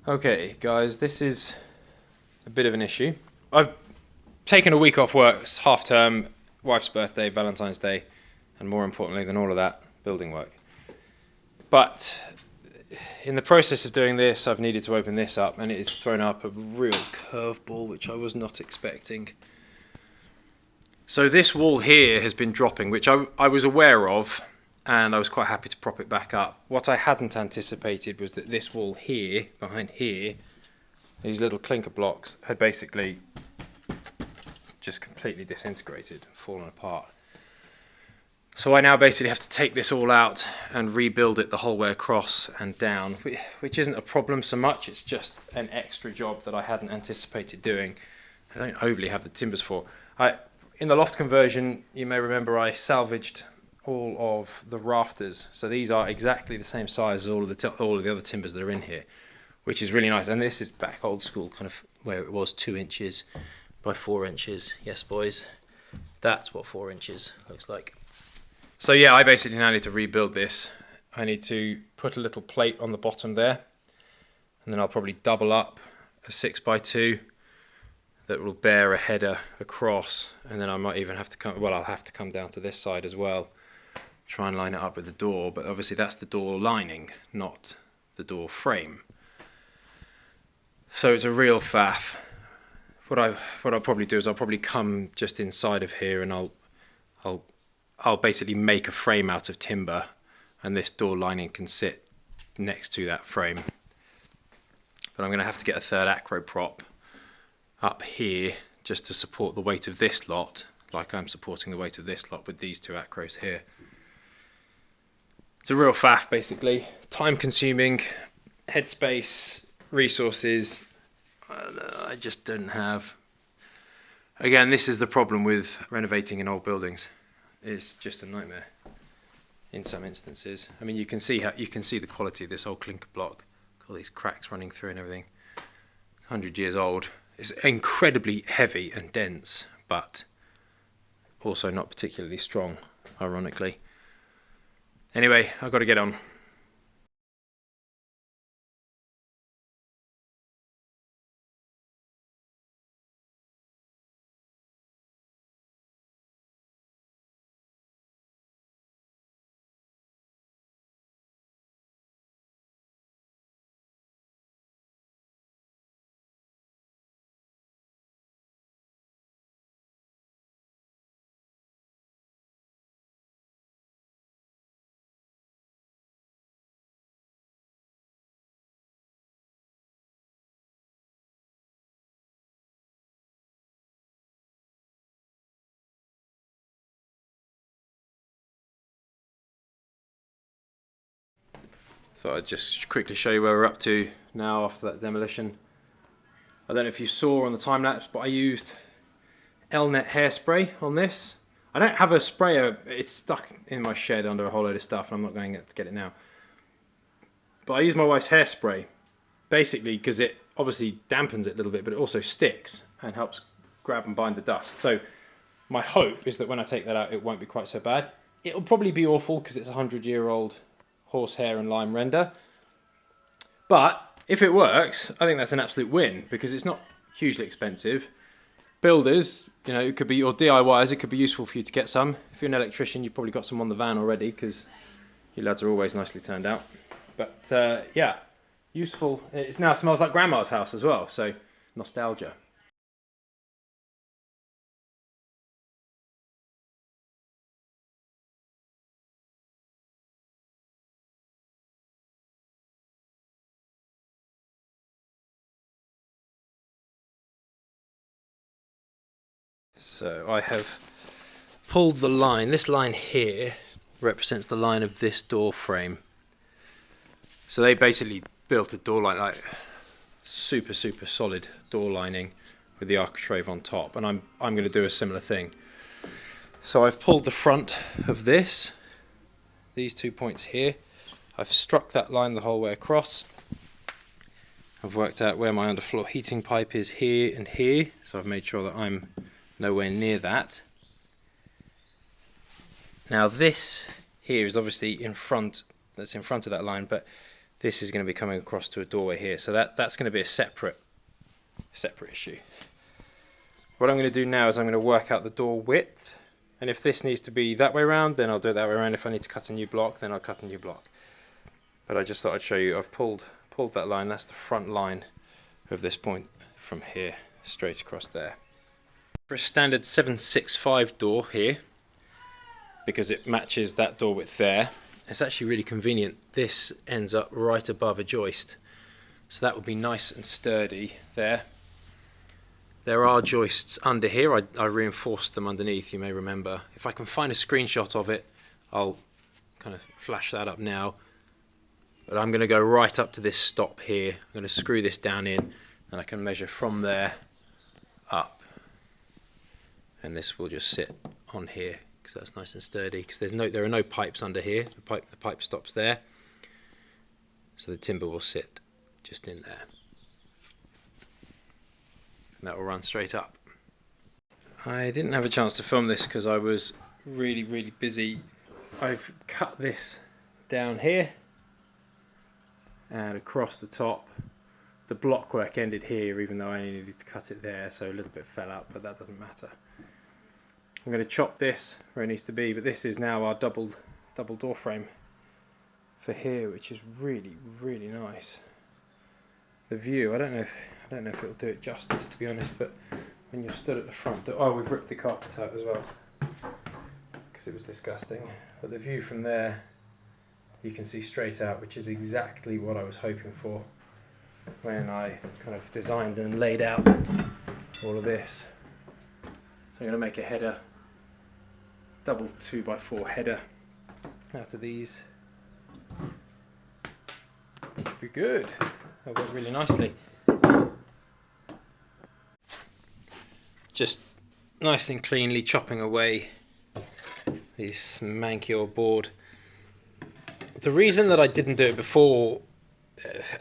Okay guys, this is a bit of an issue. I've taken a week off work, it's half term, wife's birthday, Valentine's Day, and more importantly than all of that, building work. But in the process of doing this, I've needed to open this up, and it has thrown up a real curveball which I was not expecting. So this wall here has been dropping, which I was aware of, and I was quite happy to prop it back up. What I hadn't anticipated was that this wall here, behind here, these little clinker blocks had basically just completely disintegrated, fallen apart. So I now basically have to take this all out and rebuild it the whole way across and down, which isn't a problem so much, it's just an extra job that I hadn't anticipated doing. I don't overly have the timbers for. In the loft conversion, you may remember I salvaged all of the rafters, so these are exactly the same size as all of the other timbers that are in here, which is really nice. And this is back old school, kind of where it was 2 inches by 4 inches. Yes boys, that's what 4 inches looks like. So yeah, I basically now need to rebuild this. I need to put a little plate on the bottom there, and then I'll probably double up a 6x2 that will bear a header across, and then I might even have to come, well, I'll have to come down to this side as well, try and line it up with the door, but obviously that's the door lining, not the door frame. So it's a real faff. What I'll probably do is I'll probably come just inside of here, and I'll basically make a frame out of timber, and this door lining can sit next to that frame. But I'm going to have to get a third acro prop up here just to support the weight of this lot, like I'm supporting the weight of this lot with these 2 acros here. It's a real faff basically, time consuming, headspace, resources, I just don't have. Again, this is the problem with renovating in old buildings. It's just a nightmare in some instances. I mean, you can see the quality of this old clinker block, all these cracks running through and everything. It's 100 years old. It's incredibly heavy and dense, but also not particularly strong, ironically. Anyway, I've got to get on. Thought I'd just quickly show you where we're up to now after that demolition. I don't know if you saw on the time lapse, but I used Elnet hairspray on this. I don't have a sprayer, it's stuck in my shed under a whole load of stuff, and I'm not going to get it now. But I used my wife's hairspray, basically because it obviously dampens it a little bit, but it also sticks and helps grab and bind the dust. So my hope is that when I take that out, it won't be quite so bad. It'll probably be awful because it's a 100-year-old horsehair and lime render, but if it works, I think that's an absolute win because it's not hugely expensive. Builders, you know, it could be, or DIYers, it could be useful for you to get some. If you're an electrician, you've probably got some on the van already because you lads are always nicely turned out. But yeah, useful. It now smells like grandma's house as well, so nostalgia. So I have pulled the line. This line here represents the line of this door frame. So they basically built a door line, like super solid door lining with the architrave on top, and I'm going to do a similar thing. So I've pulled the front of this, these 2 points here. I've struck that line the whole way across. I've worked out where my underfloor heating pipe is here and here, so I've made sure that I'm nowhere near that. Now this here is obviously in front, that's in front of that line, but this is going to be coming across to a doorway here, so that's going to be a separate issue. What I'm going to do now is I'm going to work out the door width, and if this needs to be that way around, then I'll do it that way around. If I need to cut a new block, then I'll cut a new block. But I just thought I'd show you, I've pulled that line. That's the front line of this point from here straight across there. For a standard 765 door here, because it matches that door width there, it's actually really convenient. This ends up right above a joist, so that would be nice and sturdy there. There are joists under here. I reinforced them underneath, you may remember. If I can find a screenshot of it, I'll kind of flash that up now. But I'm going to go right up to this stop here. I'm going to screw this down in, and I can measure from there up. And this will just sit on here, because that's nice and sturdy, because there are no pipes under here. The pipe stops there. So the timber will sit just in there. And that will run straight up. I didn't have a chance to film this because I was really busy. I've cut this down here and across the top. The block work ended here, even though I only needed to cut it there, so a little bit fell out, but that doesn't matter. I'm going to chop this where it needs to be, but this is now our double door frame for here, which is really nice. The view, I don't know if it'll do it justice, to be honest, but when you're stood at the front door, oh, we've ripped the carpet out as well because it was disgusting. But the view from there, you can see straight out, which is exactly what I was hoping for when I kind of designed and laid out all of this. So I'm going to make a header, double 2x4 header out of these. Be good. That'll work really nicely. Just nice and cleanly chopping away this manky old board. The reason that I didn't do it before,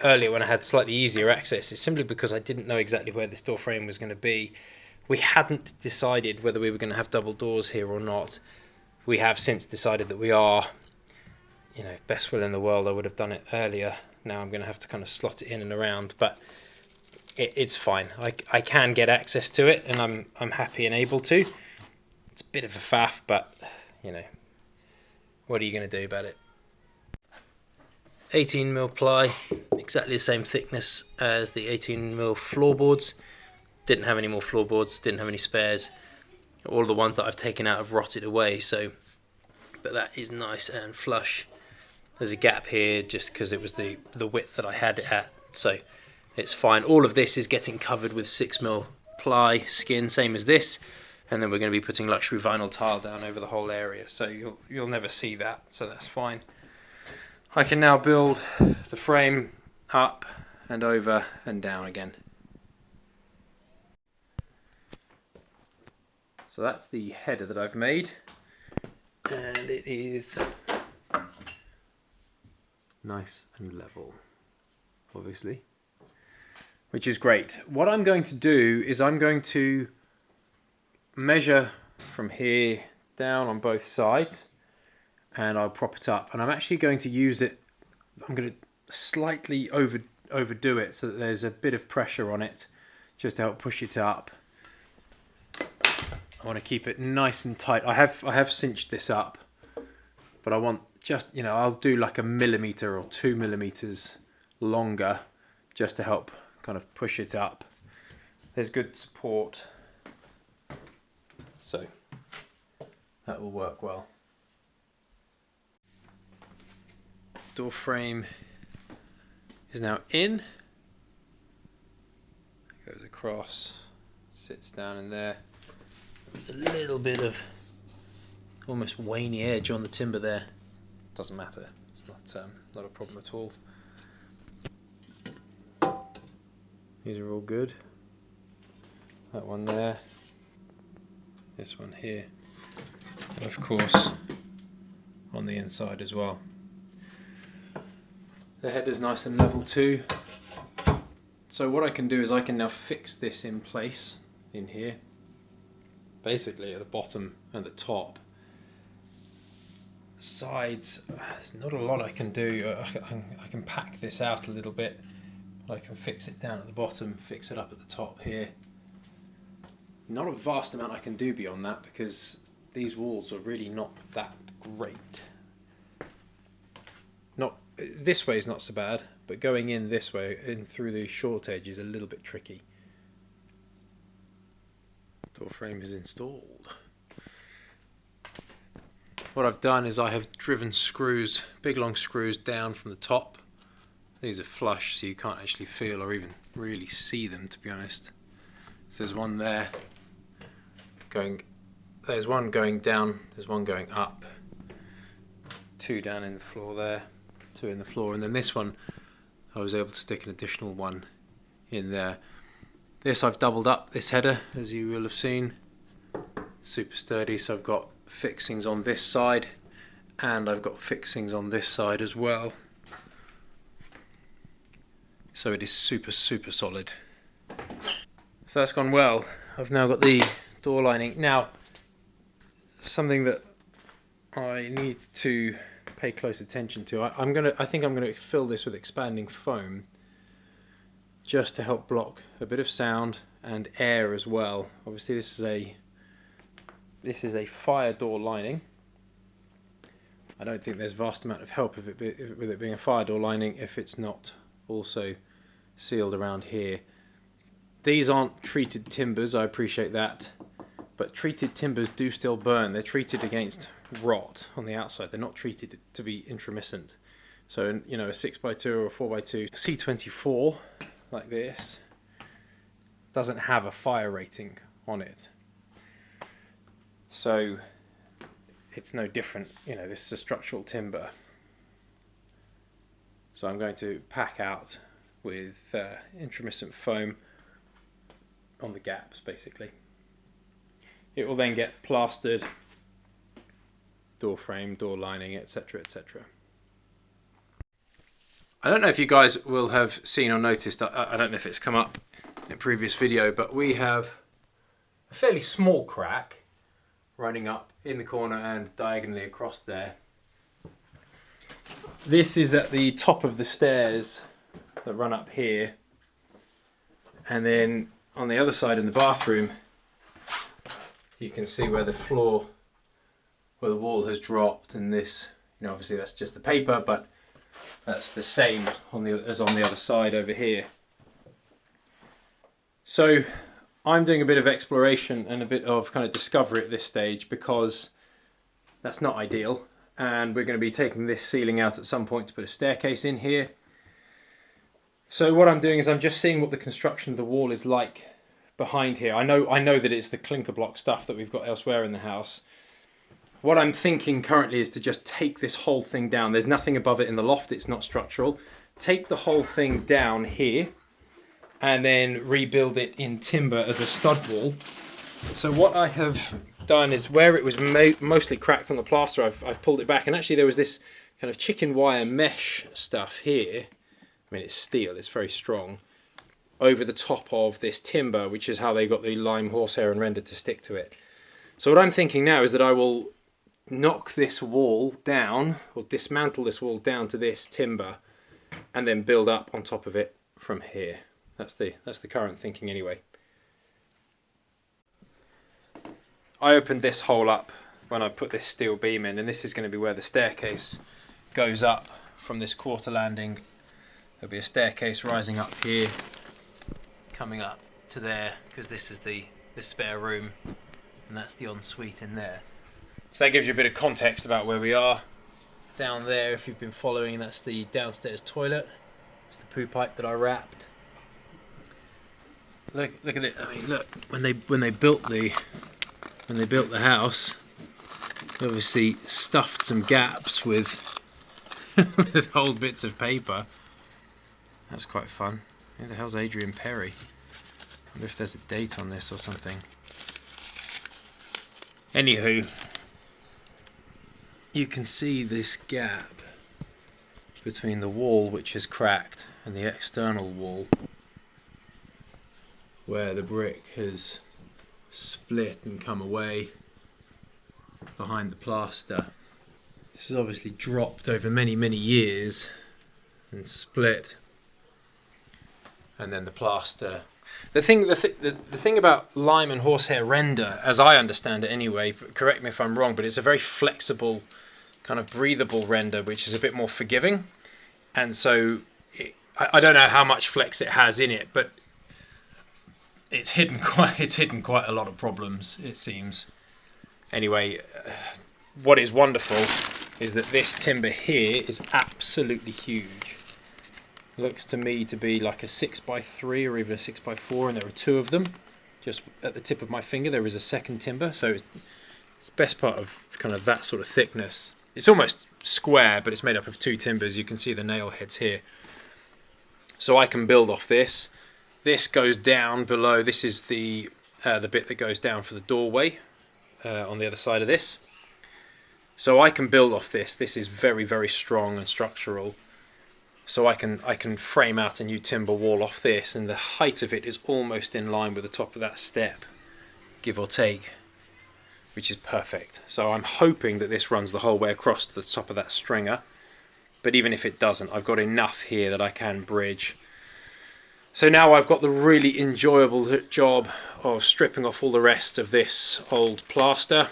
earlier when I had slightly easier access, is simply because I didn't know exactly where this door frame was going to be. We hadn't decided whether we were going to have double doors here or not. We have since decided that we are. You know, best will in the world, I would have done it earlier. Now I'm going to have to kind of slot it in and around, but it's fine. I can get access to it, and I'm happy and able to. It's a bit of a faff, but you know, what are you going to do about it? 18mm ply, exactly the same thickness as the 18mm floorboards. Didn't have any more floorboards, didn't have any spares. All the ones that I've taken out have rotted away, so, but that is nice and flush. There's a gap here just because it was the width that I had it at, so it's fine. All of this is getting covered with 6mm ply skin, same as this, and then we're going to be putting luxury vinyl tile down over the whole area, so you'll never see that, so that's fine. I can now build the frame up and over and down again. So that's the header that I've made, and it is nice and level, obviously, which is great. What I'm going to do is I'm going to measure from here down on both sides, and I'll prop it up, and I'm actually going to use it, I'm going to slightly overdo it so that there's a bit of pressure on it just to help push it up. I want to keep it nice and tight. I have cinched this up, but I want just, you know, I'll do like 1 millimeter or 2 millimeters longer just to help kind of push it up. There's good support, so that will work well. Door frame is now in, goes across, sits down in there. There's a little bit of almost waney edge on the timber there. Doesn't matter, it's not a problem at all. These are all good. That one there, this one here, and of course on the inside as well. The header's nice and level too. So what I can do is I can now fix this in place in here, basically at the bottom and the top, sides, there's not a lot I can do. I can pack this out a little bit. I can fix it down at the bottom, fix it up at the top here. Not a vast amount I can do beyond that because these walls are really not that great. This way is not so bad, but going in this way, in through the short edge, is a little bit tricky. Door frame is installed. What I've done is I have driven screws, big long screws, down from the top. These are flush, so you can't actually feel or even really see them, to be honest. So there's one there going, there's one going down, there's one going up, two down in the floor there, two in the floor, and then this one I was able to stick an additional one in there. This I've doubled up, this header, as you will have seen, super sturdy, so I've got fixings on this side and I've got fixings on this side as well, so it is super solid. So that's gone well. I've now got the door lining. Now, something that I need to pay close attention to, I think I'm gonna fill this with expanding foam just to help block a bit of sound and air as well. Obviously this is a fire door lining. I don't think there's vast amount of help with it being a fire door lining if it's not also sealed around here. These aren't treated timbers, I appreciate that, but treated timbers do still burn. They're treated against rot on the outside. They're not treated to be intromiscent. So, you know, a 6x2 or a 4x2 C24 like this doesn't have a fire rating on it. So it's no different, you know, this is a structural timber. So I'm going to pack out with intromiscent foam on the gaps, basically. It will then get plastered, door frame, door lining, etc, etc. I don't know if you guys will have seen or noticed, I don't know if it's come up in a previous video, but we have a fairly small crack running up in the corner and diagonally across there. This is at the top of the stairs that run up here, and then on the other side in the bathroom you can see where the floor, where the wall has dropped, and this, you know, obviously that's just the paper, but that's the same as on the other side over here. So I'm doing a bit of exploration and a bit of kind of discovery at this stage, because that's not ideal, and we're going to be taking this ceiling out at some point to put a staircase in here. So what I'm doing is I'm just seeing what the construction of the wall is like behind here. I know that it's the clinker block stuff that we've got elsewhere in the house. What I'm thinking currently is to just take this whole thing down. There's nothing above it in the loft, it's not structural. Take the whole thing down here and then rebuild it in timber as a stud wall. So what I have done is, where it was mostly cracked on the plaster, I've pulled it back, and actually there was this kind of chicken wire mesh stuff here. I mean, it's steel, it's very strong, over the top of this timber, which is how they got the lime horsehair and render to stick to it. So what I'm thinking now is that I will knock this wall down, or dismantle this wall down to this timber, and then build up on top of it from here. That's the current thinking anyway. I opened this hole up when I put this steel beam in, and this is going to be where the staircase goes up from this quarter landing. There'll be a staircase rising up here, coming up to there, because this is the spare room, and that's the ensuite in there. So that gives you a bit of context about where we are. Down there, if you've been following, that's the downstairs toilet. It's the poo pipe that I wrapped. Look at it. I mean, look, when they built the house, they obviously stuffed some gaps with with old bits of paper. That's quite fun. Who the hell's Adrian Perry? I wonder if there's a date on this or something. Anywho, you can see this gap between the wall, which is cracked, and the external wall, where the brick has split and come away behind the plaster. This has obviously dropped over many, many years and split. And then the plaster. The thing about lime and horsehair render, as I understand it anyway, correct me if I'm wrong, but it's a very flexible, kind of breathable render, which is a bit more forgiving. And so I don't know how much flex it has in it, but it's hidden quite a lot of problems, it seems. Anyway, what is wonderful is that this timber here is absolutely huge. Looks to me to be like a 6x3 or even a 6x4, and there are two of them. Just at the tip of my finger there is a second timber, so it's best part of kind of that sort of thickness. It's almost square, but it's made up of two timbers. You can see the nail heads here. So I can build off this. This goes down below. This is the bit that goes down for the doorway on the other side of this. So I can build off this. This is very, very strong and structural. So I can frame out a new timber wall off this, and the height of it is almost in line with the top of that step, give or take, which is perfect. So I'm hoping that this runs the whole way across to the top of that stringer, but even if it doesn't, I've got enough here that I can bridge. So now I've got the really enjoyable job of stripping off all the rest of this old plaster,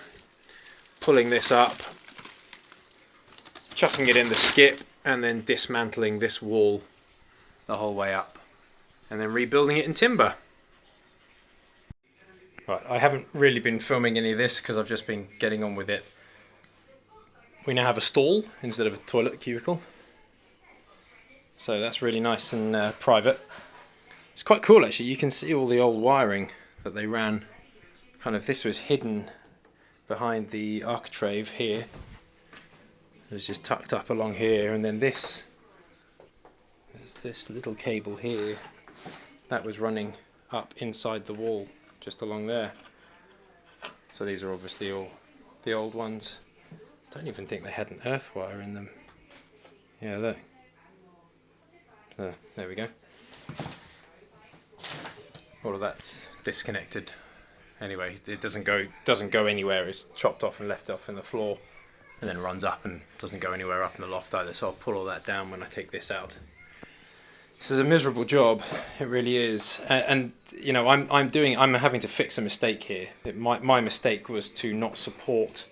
pulling this up, chucking it in the skip, and then dismantling this wall the whole way up, and then rebuilding it in timber. Right, I haven't really been filming any of this because I've just been getting on with it. We now have a stall instead of a toilet cubicle, so that's really nice and private. It's quite cool actually. You can see all the old wiring that they ran. Kind of, this was hidden behind the architrave here. It's just tucked up along here, and then there's this little cable here that was running up inside the wall just along there. So these are obviously all the old ones. Don't even think they had an earth wire in them. Yeah, look. So there we go. All of that's disconnected. Anyway, it doesn't go anywhere. It's chopped off and left off in the floor, and then runs up and doesn't go anywhere up in the loft either. So I'll pull all that down when I take this out. This is a miserable job, it really is. And you know, I'm having to fix a mistake here. My mistake was to not support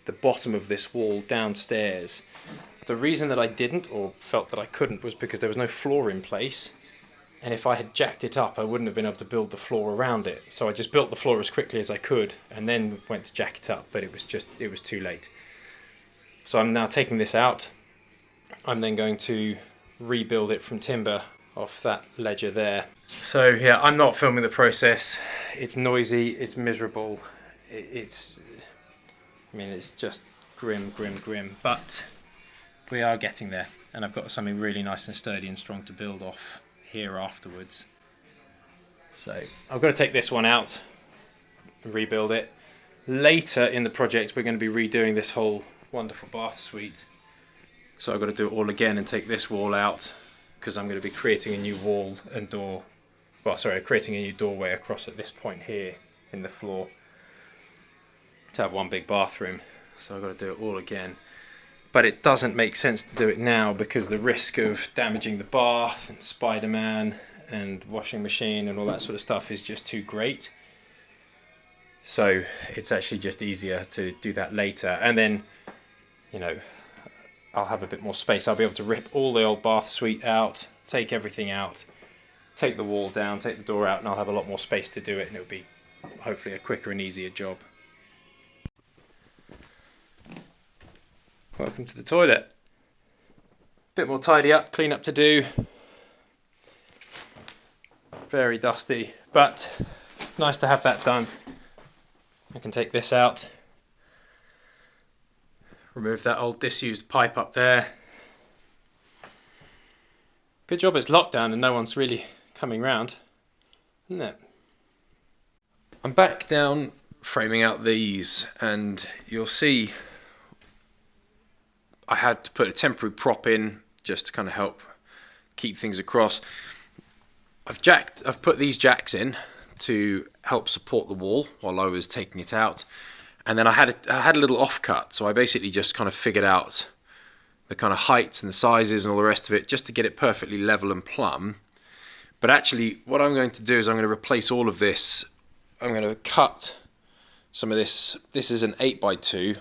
the bottom of this wall downstairs. The reason that I didn't, or felt that I couldn't, was because there was no floor in place. And if I had jacked it up, I wouldn't have been able to build the floor around it. So I just built the floor as quickly as I could, and then went to jack it up, but it was too late. So I'm now taking this out. I'm then going to rebuild it from timber off that ledger there. So yeah, I'm not filming the process. It's noisy, it's miserable, it's just grim, but we are getting there, and I've got something really nice and sturdy and strong to build off here afterwards. So I've got to take this one out and rebuild it. Later in the project we're going to be redoing this whole wonderful bath suite, so I've got to do it all again and take this wall out, because I'm going to be creating a new wall and door, creating a new doorway across at this point here in the floor to have one big bathroom. So I've got to do it all again, but it doesn't make sense to do it now because the risk of damaging the bath and Spider-Man and washing machine and all that sort of stuff is just too great. So it's actually just easier to do that later, and then, you know, I'll have a bit more space. I'll be able to rip all the old bath suite out, take everything out, take the wall down, take the door out, and I'll have a lot more space to do it, and it'll be hopefully a quicker and easier job. Welcome to the toilet. Bit more tidy up, clean up to do. Very dusty, but nice to have that done. I can take this out, remove that old disused pipe up there. Good job it's lockdown and no one's really coming round, isn't it? I'm back down framing out these, and you'll see I had to put a temporary prop in just to kind of help keep things across. I've put these jacks in to help support the wall while I was taking it out, And then I had a little offcut, so I basically just kind of figured out the kind of heights and the sizes and all the rest of it just to get it perfectly level and plumb. But actually what I'm going to do is I'm going to replace all of this. I'm going to cut some of this. This is an 8x2. I'm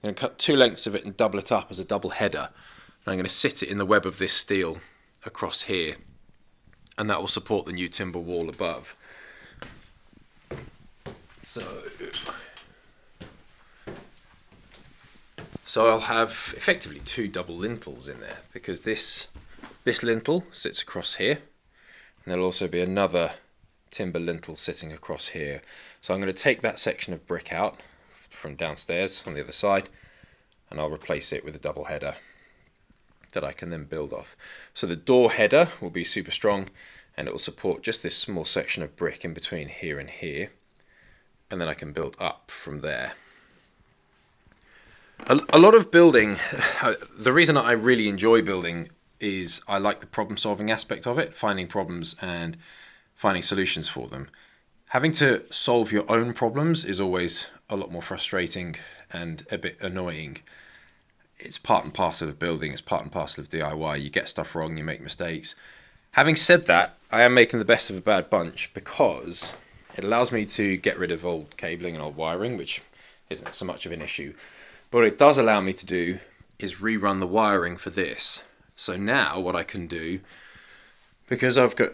going to cut 2 lengths of it and double it up as a double header. And I'm going to sit it in the web of this steel across here, and that will support the new timber wall above. So I'll have effectively 2 double lintels in there, because this lintel sits across here, and there'll also be another timber lintel sitting across here. So I'm going to take that section of brick out from downstairs on the other side, and I'll replace it with a double header that I can then build off. So the door header will be super strong, and it will support just this small section of brick in between here and here, and then I can build up from there. A lot of building, the reason I really enjoy building is I like the problem solving aspect of it, finding problems and finding solutions for them. Having to solve your own problems is always a lot more frustrating and a bit annoying. It's part and parcel of building, it's part and parcel of DIY. You get stuff wrong, you make mistakes. Having said that, I am making the best of a bad bunch, because it allows me to get rid of old cabling and old wiring, which isn't so much of an issue. But what it does allow me to do is rerun the wiring for this. So now what I can do, because I've got,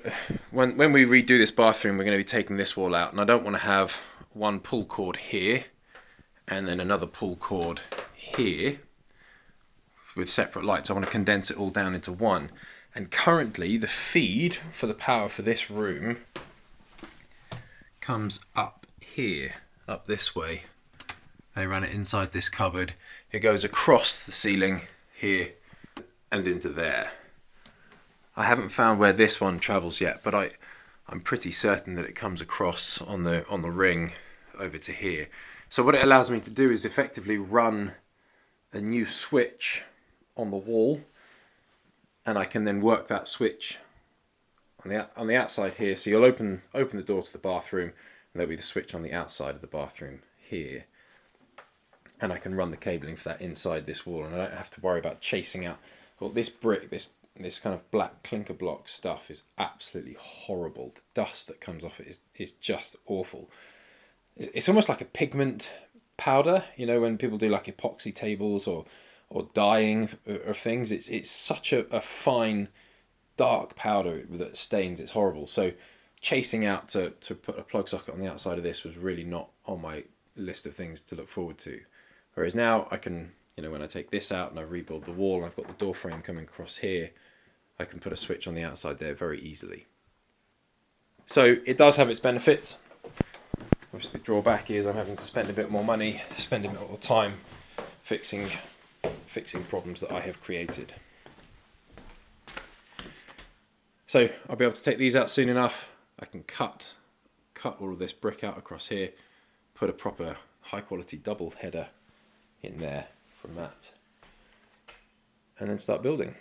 when we redo this bathroom, we're going to be taking this wall out, and I don't want to have one pull cord here and then another pull cord here with separate lights. I want to condense it all down into one. And currently the feed for the power for this room comes up here, up this way. They ran it inside this cupboard. It goes across the ceiling here and into there. I haven't found where this one travels yet, but I'm pretty certain that it comes across on the ring over to here. So what it allows me to do is effectively run a new switch on the wall, and I can then work that switch on the outside here. So you'll open the door to the bathroom, and there'll be the switch on the outside of the bathroom here. And I can run the cabling for that inside this wall, and I don't have to worry about chasing out. Well, this brick, this kind of black clinker block stuff is absolutely horrible. The dust that comes off it is just awful. It's almost like a pigment powder, you know, when people do like epoxy tables or dyeing of things. It's such a fine, dark powder that stains. It's horrible. So chasing out to put a plug socket on the outside of this was really not on my list of things to look forward to. Whereas now I can, you know, when I take this out and I rebuild the wall and I've got the door frame coming across here, I can put a switch on the outside there very easily. So it does have its benefits. Obviously the drawback is I'm having to spend a bit more money, spend a bit more time fixing problems that I have created. So I'll be able to take these out soon enough. I can cut all of this brick out across here, put a proper high quality double header in there from that, and then start building.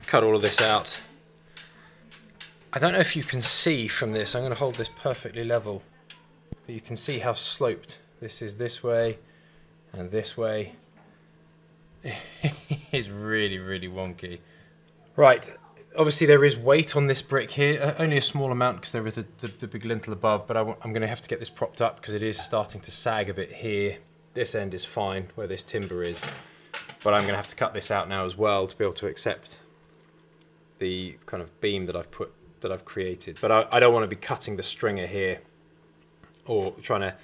Cut all of this out. I don't know if you can see from this, I'm going to hold this perfectly level, but you can see how sloped this is this way and this way. It's really, really wonky. Right, obviously there is weight on this brick here, only a small amount because there is the big lintel above, but I'm going to have to get this propped up because it is starting to sag a bit here. This end is fine where this timber is, but I'm going to have to cut this out now as well to be able to accept the kind of beam that I've created. But I don't want to be cutting the stringer here or trying to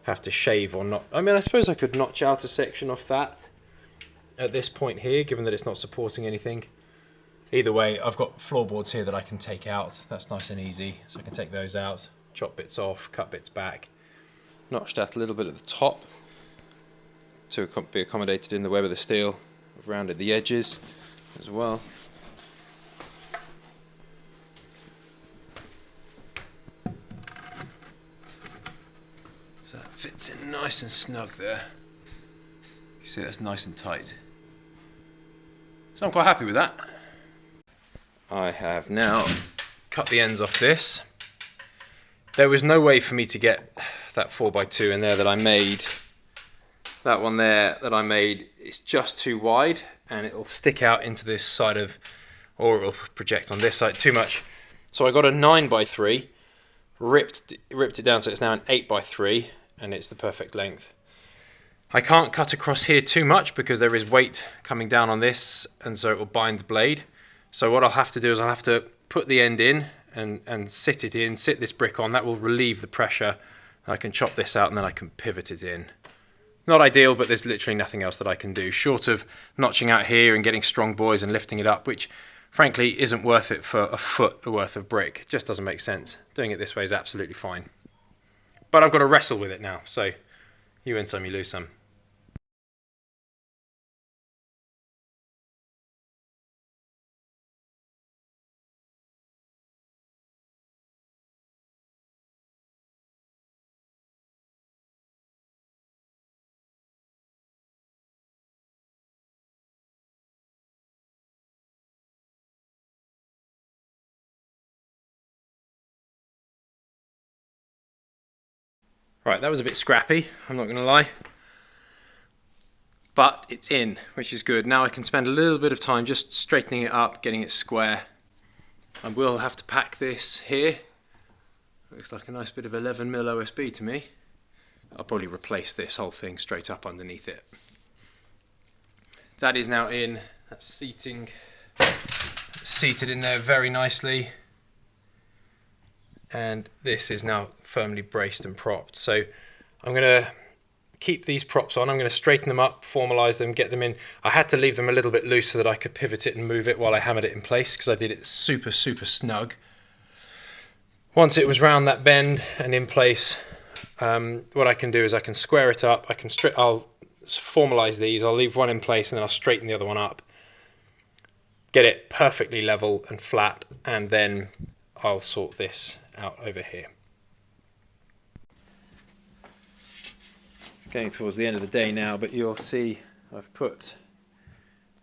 have to shave or not. I mean, I suppose I could notch out a section off that at this point here, given that it's not supporting anything. Either way, I've got floorboards here that I can take out. That's nice and easy. So I can take those out, chop bits off, cut bits back, notched out a little bit at the top to be accommodated in the web of the steel. I've rounded the edges as well. So that fits in nice and snug there. You see that's nice and tight. So I'm quite happy with that. I have now cut the ends off this. There was no way for me to get that 4x2 in there that I made. That one there that I made is just too wide, and it'll stick out into this side of, or it'll project on this side too much. So I got a 9x3, ripped it down so it's now an 8x3, and it's the perfect length. I can't cut across here too much because there is weight coming down on this, and so it will bind the blade. So what I'll have to do is I'll have to put the end in and sit this brick on. That will relieve the pressure. I can chop this out and then I can pivot it in. Not ideal, but there's literally nothing else that I can do short of notching out here and getting strong buoys and lifting it up, which frankly isn't worth it for a foot worth of brick. It just doesn't make sense. Doing it this way is absolutely fine. But I've got to wrestle with it now, so you win some, you lose some. Right, that was a bit scrappy, I'm not going to lie. But it's in, which is good. Now I can spend a little bit of time just straightening it up, getting it square. I will have to pack this here. Looks like a nice bit of 11mm OSB to me. I'll probably replace this whole thing straight up underneath it. That is now in. That's seated in there very nicely. And this is now firmly braced and propped. So I'm going to keep these props on. I'm going to straighten them up, formalize them, get them in. I had to leave them a little bit loose so that I could pivot it and move it while I hammered it in place, because I did it super snug. Once it was round that bend and in place, what I can do is I can square it up. I'll formalize these. I'll leave one in place and then I'll straighten the other one up, get it perfectly level and flat, and then I'll sort this out over here. Getting towards the end of the day now, but you'll see I've put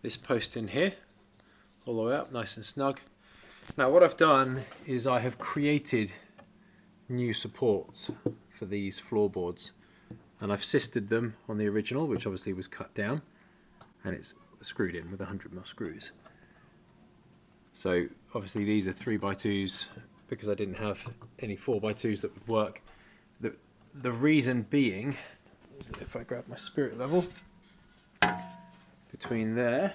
this post in here all the way up nice and snug. Now what I've done is I have created new supports for these floorboards, and I've sisted them on the original, which obviously was cut down, and it's screwed in with 100mm screws. So obviously these are 3x2s because I didn't have any 4x2s that would work. The reason being, if I grab my spirit level, between there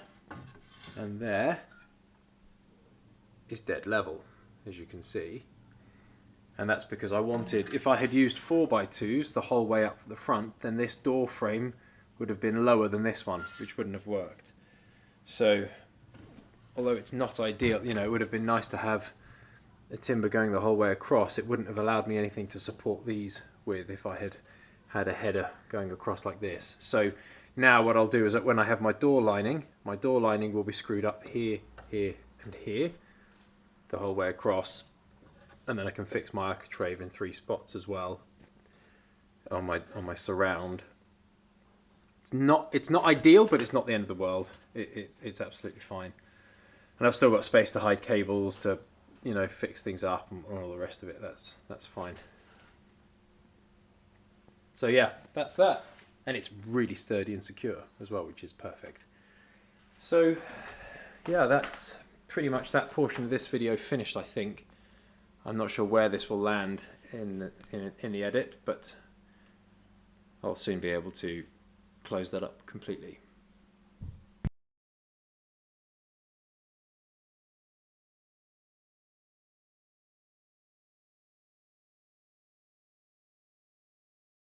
and there is dead level, as you can see. And that's because I wanted, if I had used 4x2s the whole way up the front, then this door frame would have been lower than this one, which wouldn't have worked. So although it's not ideal, you know, it would have been nice to have a timber going the whole way across. It wouldn't have allowed me anything to support these with if I had had a header going across like this. So now what I'll do is that when I have my door lining will be screwed up here, here and here the whole way across, and then I can fix my architrave in 3 spots as well on my surround. It's not ideal, but it's not the end of the world. It's absolutely fine. And I've still got space to hide cables, to, you know, fix things up and all the rest of it. That's fine. So yeah, that's that. And it's really sturdy and secure as well, which is perfect. So yeah, that's pretty much that portion of this video finished, I think. I'm not sure where this will land in the edit, but I'll soon be able to close that up completely.